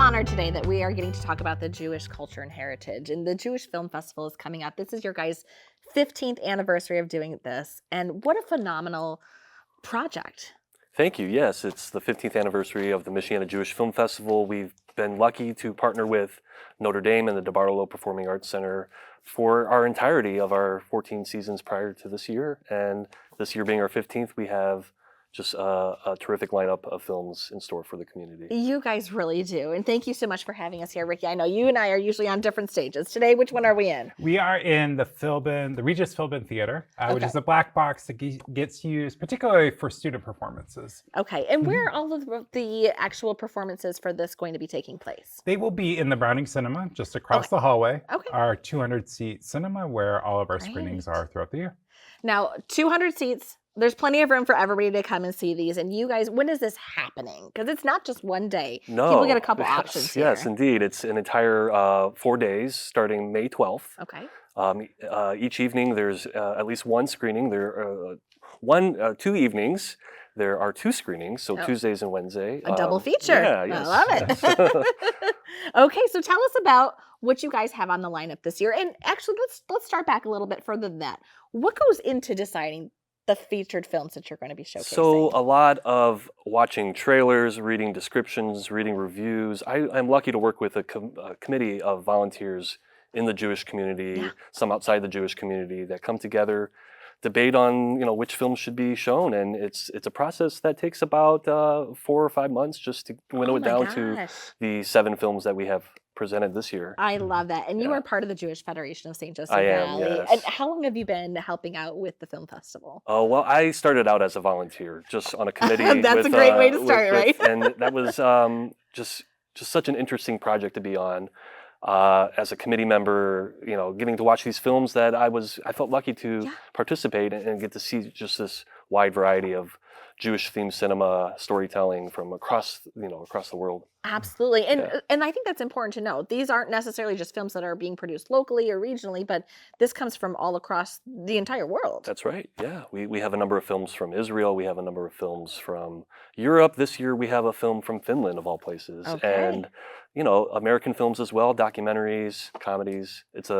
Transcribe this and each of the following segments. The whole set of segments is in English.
honored today that we are getting to talk about the Jewish culture and heritage. And the Jewish Film Festival is coming up. This is your guys' 15th anniversary of doing this. And what a phenomenal project. Thank you. Yes, it's the 15th anniversary of the Michiana Jewish Film Festival. We've been lucky to partner with Notre Dame and the DeBartolo Performing Arts Center for our entirety of our 14 seasons prior to this year. And this year being our 15th, we have just a terrific lineup of films in store for the community. You guys really do. And thank you so much for having us here, Ricky. I know you and I are usually on different stages. Today, which one are we in? We are in the Regis Philbin Theater, which is a black box that gets used particularly for student performances. Okay. And where are all of the actual performances for this going to be taking place? They will be in the Browning Cinema, just across the hallway. Okay. Our 200-seat cinema where all of our screenings are throughout the year. Now, 200 seats. There's plenty of room for everybody to come and see these. And you guys, when is this happening? Because it's not just one day. No. People get a couple options here. Yes, indeed. It's an entire 4 days starting May 12th. Okay. Each evening there's at least one screening. There are 2 evenings. There are 2 screenings, so Tuesdays and Wednesday. A double feature. Yeah, yes. I love it. Okay, so tell us about what you guys have on the lineup this year. And actually, let's start back a little bit further than that. What goes into deciding the featured films that you're going to be showcasing? So a lot of watching trailers, reading descriptions, reading reviews. I'm lucky to work with a committee of volunteers in the Jewish community, some outside the Jewish community, that come together, debate on which films should be shown, and it's a process that takes about 4 or 5 months just to winnow it down to the 7 films that we have presented this year. I love that. And you are part of the Jewish Federation of St. Joseph I Valley. am, yes. And how long have you been helping out with the film festival? Oh, well, I started out as a volunteer, just on a committee. That's a great way to start, right? And that was just such an interesting project to be on. As a committee member, getting to watch these films that I felt lucky to participate and get to see just this wide variety of Jewish-themed cinema storytelling from across the world. Absolutely. And I think that's important to know. These aren't necessarily just films that are being produced locally or regionally, but this comes from all across the entire world. That's right. Yeah. We have a number of films from Israel. We have a number of films from Europe. This year we have a film from Finland, of all places. Okay. And, American films as well, documentaries, comedies. It's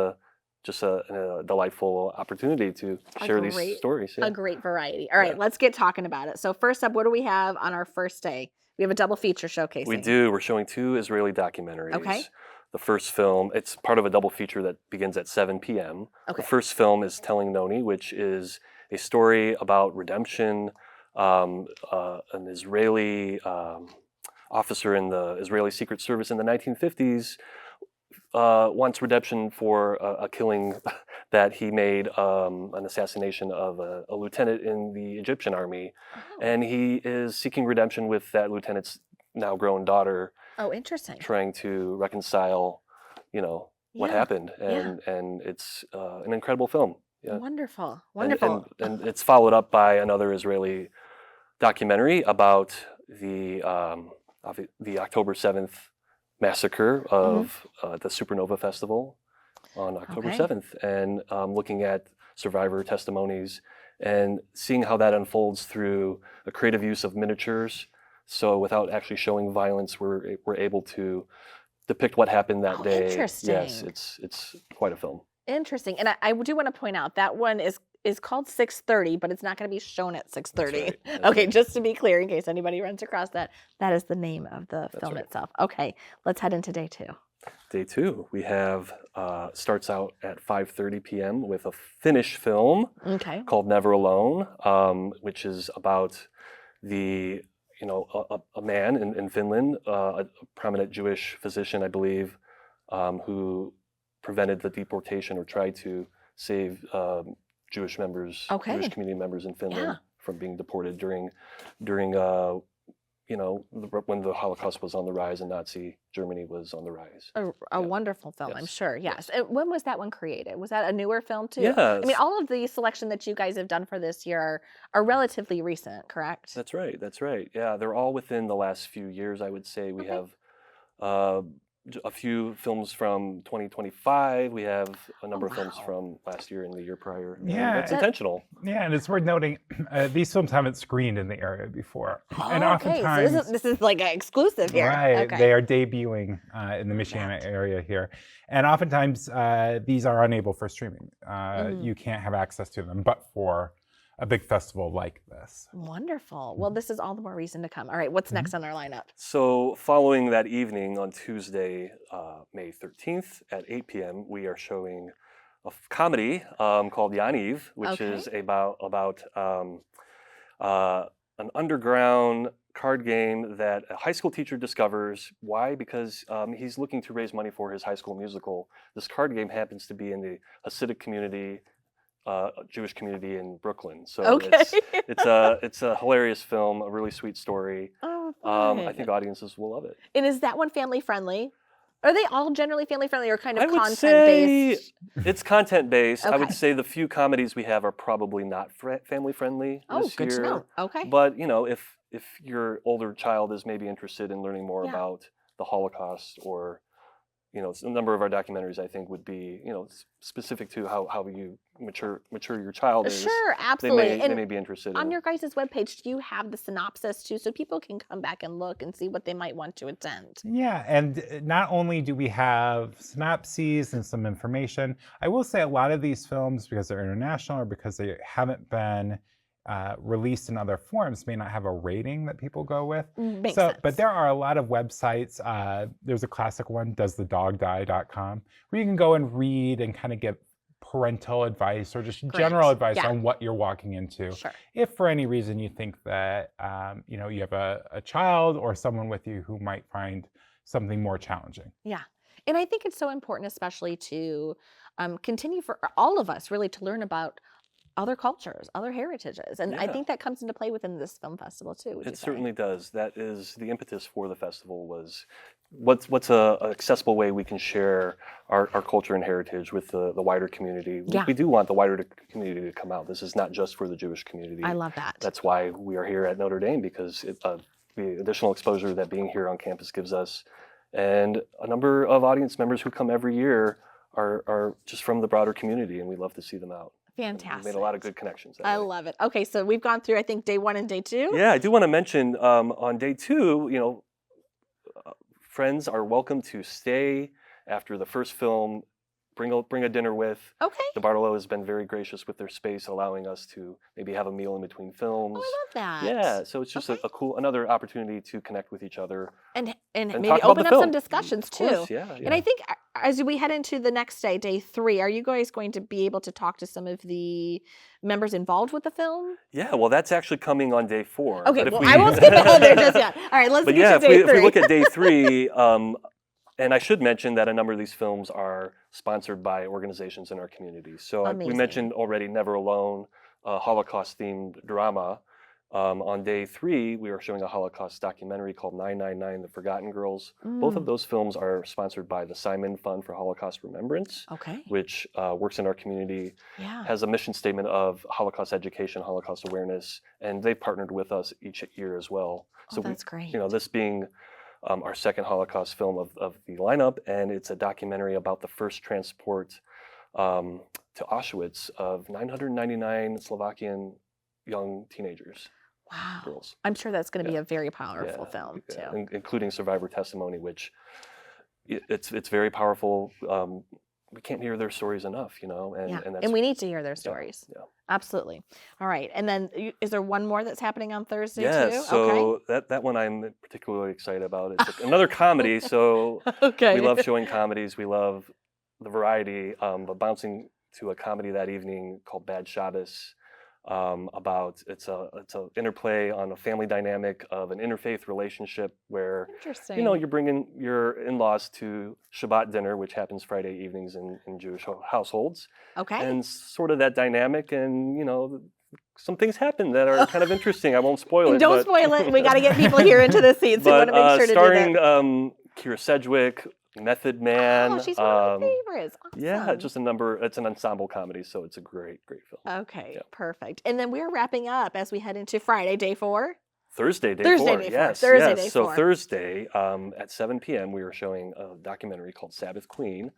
just a delightful opportunity to share these stories. Yeah. A great variety. All right, let's get talking about it. So first up, what do we have on our first day? We have a double feature showcasing. We do. We're showing 2 Israeli documentaries. Okay. The first film, it's part of a double feature that begins at 7 p.m. Okay. The first film is Telling Noni, which is a story about redemption. An Israeli officer in the Israeli Secret Service in the 1950s wants redemption for a killing that he made, an assassination of a lieutenant in the Egyptian army. And he is seeking redemption with that lieutenant's now grown daughter. Oh, interesting. Trying to reconcile, what happened. And it's an incredible film. Yeah. Wonderful. Wonderful. And it's followed up by another Israeli documentary about the October 7th massacre of the Supernova Festival on October 7th, and looking at survivor testimonies and seeing how that unfolds through a creative use of miniatures. So without actually showing violence, we're able to depict what happened that day. Interesting. Yes, it's quite a film. Interesting. And I do want to point out that one is called 6:30, but it's not going to be shown at 6:30. That's Okay, right. just to be clear, in case anybody runs across that, that is the name of the film right. itself. Okay, let's head into day 2. Day 2, we have starts out at 5:30 p.m. with a Finnish film called Never Alone, which is about a man in Finland, a prominent Jewish physician, I believe, who prevented the deportation or tried to save Jewish community members in Finland from being deported during when the Holocaust was on the rise and Nazi Germany was on the rise. A wonderful film, Yes. I'm sure. Yes. And when was that one created? Was that a newer film too? Yes. I mean, all of the selection that you guys have done for this year are relatively recent, correct? That's right. Yeah, they're all within the last few years, I would say. We have a few films from 2025. We have a number of films wow. from last year and the year prior. And Yeah, that's intentional. Yeah, and it's worth noting these films haven't screened in the area before, and Oh, okay, so oftentimes, this is like an exclusive here. right, Okay. they are debuting in the Love Michiana that. area here, and oftentimes these are unable for streaming. Mhm. You can't have access to them, but for a big festival like this. Wonderful. Well, this is all the more reason to come. All right, what's next on our lineup? So, following that evening on Tuesday, May 13th at 8 p.m., we are showing a comedy called Yaniv, which is about an underground card game that a high school teacher discovers. Why? Because he's looking to raise money for his high school musical. This card game happens to be in the Hasidic community, Jewish community in Brooklyn. So Okay. it's a hilarious film, a really sweet story. Oh, I fun. think audiences will love it. And is that one family friendly? Are they all generally family friendly or kind of I would content say based? it's content based. I would Okay. say the few comedies we have are probably not family friendly Oh, this good year. to know. Okay. But if your older child is maybe interested in learning more Yeah. about the Holocaust, or a number of our documentaries, I think, would be specific to how you mature your child is. Sure, They absolutely. may be interested On in. your guys' webpage, do you have the synopsis too, so people can come back and look and see what they might want to attend? Yeah, and not only do we have synopses and some information, I will say a lot of these films, because they're international or because they haven't been released in other forms, may not have a rating that people go with. Makes So, sense. but there are a lot of websites. There's a classic one, doesthedogdie.com, where you can go and read and kind of get parental advice or just general Great. advice Yeah. on what you're walking into. Sure. If for any reason you think that you have a child or someone with you who might find something more challenging. Yeah. And I think it's so important, especially to continue for all of us really to learn about other cultures, other heritages. And I Yeah. think that comes into play within this film festival too, would you It say? certainly does. That is the impetus for the festival. Was what's a accessible way we can share our culture and heritage with the wider community. Yeah. We do want the wider community to come out. This is not just for the Jewish community. I love that. That's why we are here at Notre Dame, because the additional exposure that being here on campus gives us, and a number of audience members who come every year are just from the broader community, and we love to see them out. Fantastic. We made a lot of good connections. that I way. love it. Okay, so we've gone through, I think, day 1 and day 2. Yeah, I do want to mention on day 2, friends are welcome to stay after the first film. Bring a dinner with. Okay. The Bartolo has been very gracious with their space, allowing us to maybe have a meal in between films. Oh, I love that. Yeah, so it's just Okay. a cool another opportunity to connect with each other. And And maybe talk about open the up some film. discussions Of too. course, yeah. And I think as we head into the next day, day 3, are you guys going to be able to talk to some of the members involved with the film? Yeah, well, that's actually coming on day 4. Okay, but if well, we- I won't skip ahead there just yet. All right, let's But get yeah, to day if 3. we look at day 3, and I should mention that a number of these films are sponsored by organizations in our community. So we Amazing. mentioned already Never Alone, a Holocaust-themed drama. On day 3, we are showing a Holocaust documentary called 999: The Forgotten Girls. Both of those films are sponsored by the Simon Fund for Holocaust Remembrance, Okay. which works in our community, Yeah. has a mission statement of Holocaust education, Holocaust awareness, and they've partnered with us each year as well. Oh, that's great. This being our second Holocaust film of the lineup, and it's a documentary about the first transport to Auschwitz of 999 Slovakian young teenagers, Wow. girls. I'm sure that's going to be Yeah. a very powerful Yeah, film too. yeah, including survivor testimony, which it's very powerful. We can't hear their stories enough, and Yeah. and that's And we need to hear their stories. yeah. Absolutely. All right. And then is there one more that's happening on Thursday Yeah, too? so that one I'm particularly excited about. It's another comedy, so Okay. we love showing comedies. We love the variety, but bouncing to a comedy that evening called Bad Shabbos. About it's a interplay on a family dynamic of an interfaith relationship where Interesting. you're bringing your in-laws to Shabbat dinner, which happens Friday evenings in Jewish households, Okay. and sort of that dynamic, and some things happen that are kind of interesting. I won't spoil it. Don't but- spoil it. We got to get people here into the seats. So we want But to make sure to starring do that. Kira Sedgwick, Method Man. Oh, she's one of my favorites. Yeah, Awesome. just it's an ensemble comedy, so it's a great film. Okay, Yeah. perfect. And then we're wrapping up as we head into Friday, day 4. Thursday, day Thursday, four. day four. Yes, Thursday, yes. day So four. Thursday at 7 p.m. we are showing a documentary called Sabbath Queen,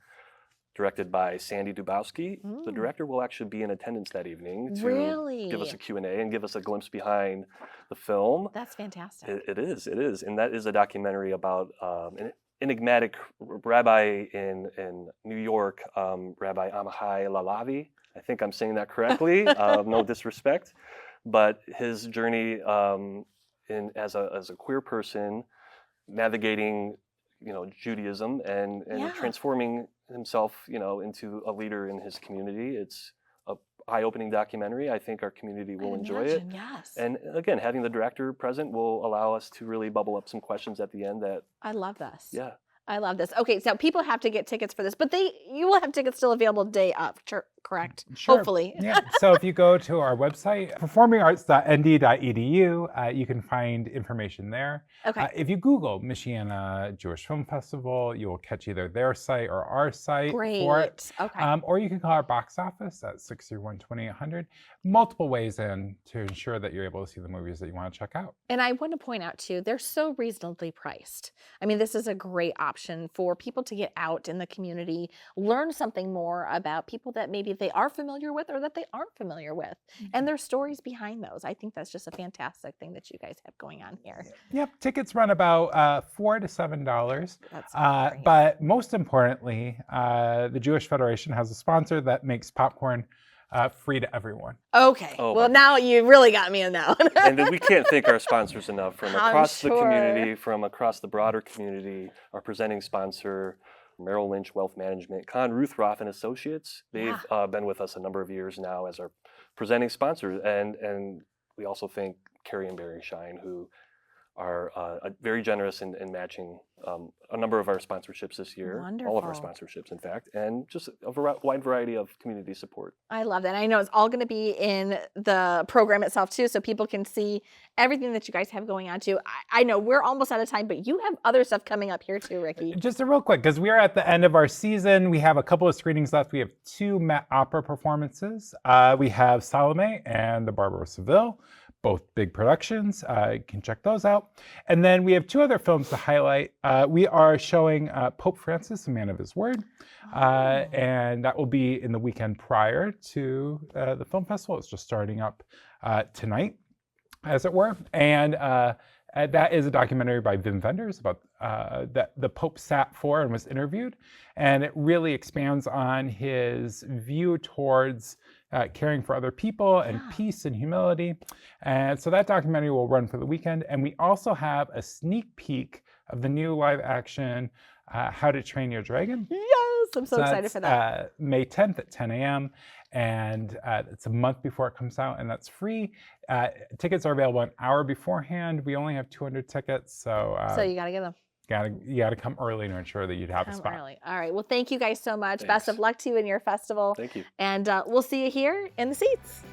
directed by Sandy Dubowski. The director will actually be in attendance that evening to give us a Q&A and give us a glimpse behind the film. That's fantastic. It is, and that is a documentary about an enigmatic rabbi in New York, Rabbi Amachai Lalavi. I think I'm saying that correctly. No disrespect, but his journey as a queer person, navigating Judaism and transforming himself into a leader in his community. It's a eye-opening documentary. I think our community will enjoy it. Yes. And again, having the director present will allow us to really bubble up some questions at the end that I love this. Yeah. I love this. Okay, so people have to get tickets for this, but you will have tickets still available day of, correct? Sure. Hopefully. Yeah. So if you go to our website, performingarts.nd.edu, you can find information there. Okay. If you Google Michiana Jewish Film Festival, you will catch either their site or our site for it. Okay. Or you can call our box office at 631-2800. Multiple ways in to ensure that you're able to see the movies that you want to check out. And I want to point out too, they're so reasonably priced. I mean, this is a great option for people to get out in the community, learn something more about people that maybe they are familiar with or that they aren't familiar with, and their stories behind those. I think that's just a fantastic thing that you guys have going on here. Yep, tickets run about $4 to $7. That's great. But most importantly, the Jewish Federation has a sponsor that makes popcorn free to everyone. Okay. Oh, well, my- now you really got me in that one. and then we can't thank our sponsors enough from I'm across the sure. community, from across the broader community. Our presenting sponsor, Merrill Lynch Wealth Management, Con Ruth Roth and Associates. They've been with us a number of years now as our presenting sponsor, and we also thank Carrie and Barry Shine, who are very generous in matching a number of our sponsorships this year. All of our Wonderful. sponsorships, in fact, and just a wide variety of community support. I love that. I know it's all going to be in the program itself too, so people can see everything that you guys have going on too. I know we're almost out of time, but you have other stuff coming up here too, Ricky. Just a real quick, because we are at the end of our season. We have a couple of screenings left. We have 2 Met Opera performances. We have Salome and the Barber of Seville, both big productions. You can check those out. And then we have 2 other films to highlight. We are showing Pope Francis, A Man of His Word, and that will be in the weekend prior to the film festival. It's just starting up tonight, as it were. And that is a documentary by Wim Wenders about that the Pope sat for and was interviewed. And it really expands on his view towards caring for other people and peace and humility. And so that documentary will run for the weekend. And we also have a sneak peek of the new live action How to Train Your Dragon. Yes, I'm so excited that's, for that. May 10th at 10 a.m. And it's a month before it comes out, and that's free. Tickets are available an hour beforehand. We only have 200 tickets, so So you got to get them. you gotta come early to ensure that you'd have a Come spot. early. All right. Well, thank you guys so much. Best Thanks. of luck to you in your festival. Thank you. And we'll see you here in the seats.